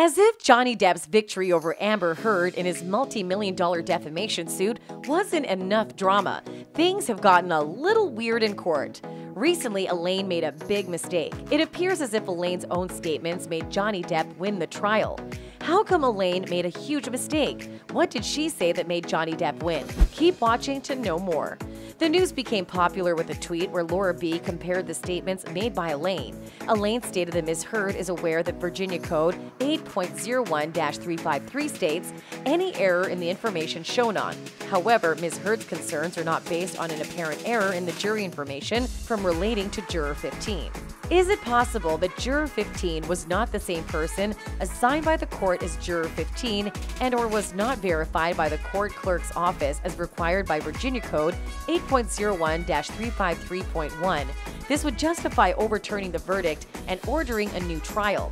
As if Johnny Depp's victory over Amber Heard in his multi-million-dollar defamation suit wasn't enough drama, things have gotten a little weird in court. Recently, Elaine made a big mistake. It appears as if Elaine's own statements made Johnny Depp win the trial. How come Elaine made a huge mistake? What did she say that made Johnny Depp win? Keep watching to know more. The news became popular with a tweet where Laura B. compared the statements made by Elaine. Elaine stated that Ms. Heard is aware that Virginia Code 8.01-353 states any error in the information shown on. However, Ms. Heard's concerns are not based on an apparent error in the jury information from relating to Juror 15. Is it possible that Juror 15 was not the same person assigned by the court as Juror 15 and/or was not verified by the court clerk's office as required by Virginia Code 8.01-353.1? This would justify overturning the verdict and ordering a new trial.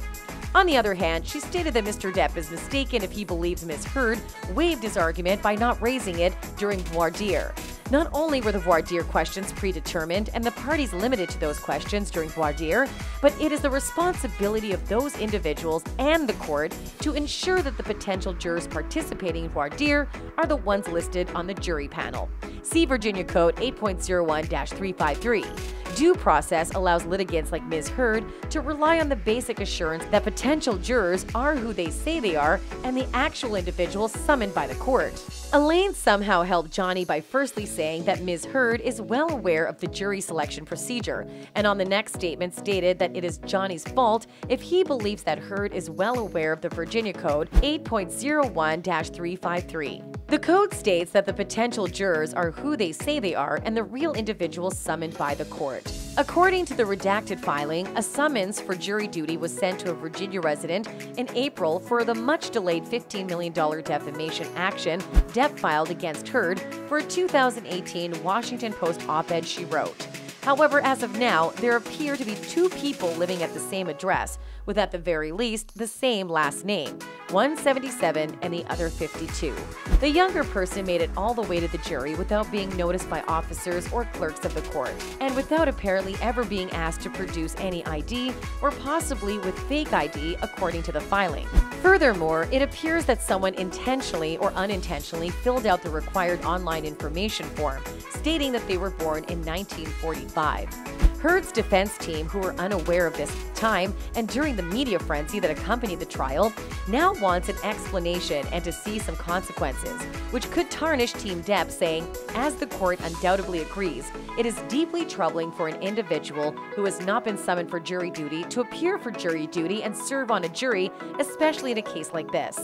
On the other hand, she stated that Mr. Depp is mistaken if he believes Ms. Heard waived his argument by not raising it during voir dire. Not only were the voir dire questions predetermined and the parties limited to those questions during voir dire, but it is the responsibility of those individuals and the court to ensure that the potential jurors participating in voir dire are the ones listed on the jury panel. See Virginia Code 8.01-353. Due process allows litigants like Ms. Heard to rely on the basic assurance that potential jurors are who they say they are and the actual individuals summoned by the court. Elaine somehow helped Johnny by firstly saying that Ms. Heard is well aware of the jury selection procedure, and on the next statement stated that it is Johnny's fault if he believes that Heard is well aware of the Virginia Code 8.01-353. The code states that the potential jurors are who they say they are and the real individuals summoned by the court. According to the redacted filing, a summons for jury duty was sent to a Virginia resident in April for the much-delayed $15 million defamation action Depp filed against Heard for a 2018 Washington Post op-ed she wrote. However, as of now, there appear to be two people living at the same address, with at the very least the same last name, one 77 and the other 52. The younger person made it all the way to the jury without being noticed by officers or clerks of the court, and without apparently ever being asked to produce any ID or possibly with fake ID according to the filing. Furthermore, it appears that someone intentionally or unintentionally filled out the required online information form, stating that they were born in 1945. Heard's defense team, who were unaware of this time and during the media frenzy that accompanied the trial, now wants an explanation and to see some consequences, which could tarnish Team Depp, saying, as the court undoubtedly agrees, it is deeply troubling for an individual who has not been summoned for jury duty to appear for jury duty and serve on a jury, especially in a case like this.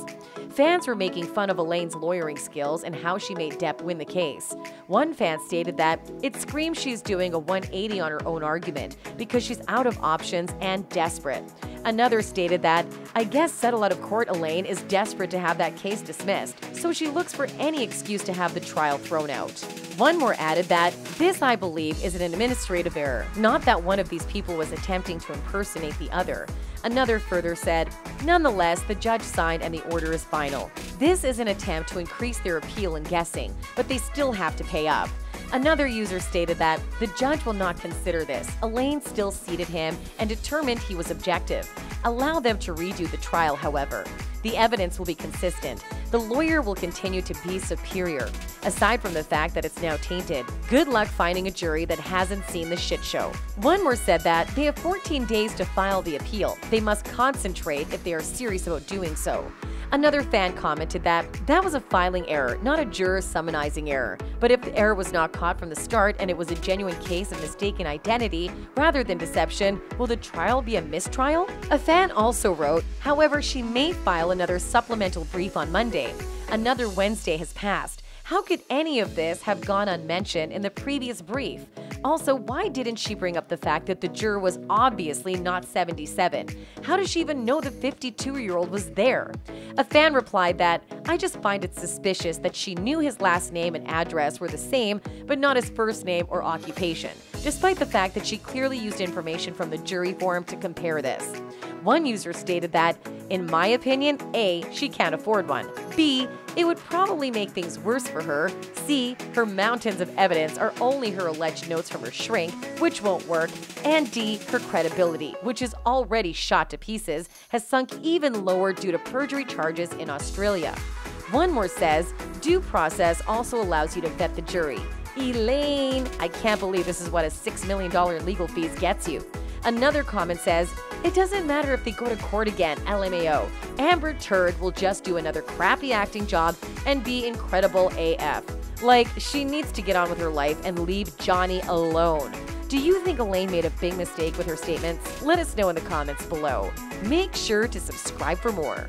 Fans were making fun of Elaine's lawyering skills and how she made Depp win the case. One fan stated that it screams she's doing a 180 on her own argument because she's out of options and desperate. Another stated that, I guess settle out of court Elaine is desperate to have that case dismissed, so she looks for any excuse to have the trial thrown out. One more added that, this I believe is an administrative error, not that one of these people was attempting to impersonate the other. Another further said, nonetheless, the judge signed and the order is final. This is an attempt to increase their appeal in guessing, but they still have to pay up. Another user stated that the judge will not consider this. Elaine still seated him and determined he was objective. Allow them to redo the trial, however. The evidence will be consistent. The lawyer will continue to be superior. Aside from the fact that it's now tainted, good luck finding a jury that hasn't seen the shit show. One more said that they have 14 days to file the appeal. They must concentrate if they are serious about doing so. Another fan commented that that was a filing error, not a juror summonizing error. But if the error was not caught from the start and it was a genuine case of mistaken identity rather than deception, will the trial be a mistrial? A fan also wrote, however, she may file another supplemental brief on Monday. Another Wednesday has passed. How could any of this have gone unmentioned in the previous brief? Also, why didn't she bring up the fact that the juror was obviously not 77? How does she even know the 52-year-old was there? A fan replied that, I just find it suspicious that she knew his last name and address were the same, but not his first name or occupation, despite the fact that she clearly used information from the jury form to compare this. One user stated that, in my opinion, A, she can't afford one. B, it would probably make things worse for her. C, her mountains of evidence are only her alleged notes from her shrink, which won't work. And D, her credibility, which is already shot to pieces, has sunk even lower due to perjury charges in Australia. One more says, due process also allows you to vet the jury. Elaine, I can't believe this is what a $6 million legal fees gets you. Another comment says, it doesn't matter if they go to court again, LMAO. Amber Turd will just do another crappy acting job and be incredible AF. Like, she needs to get on with her life and leave Johnny alone. Do you think Elaine made a big mistake with her statements? Let us know in the comments below. Make sure to subscribe for more.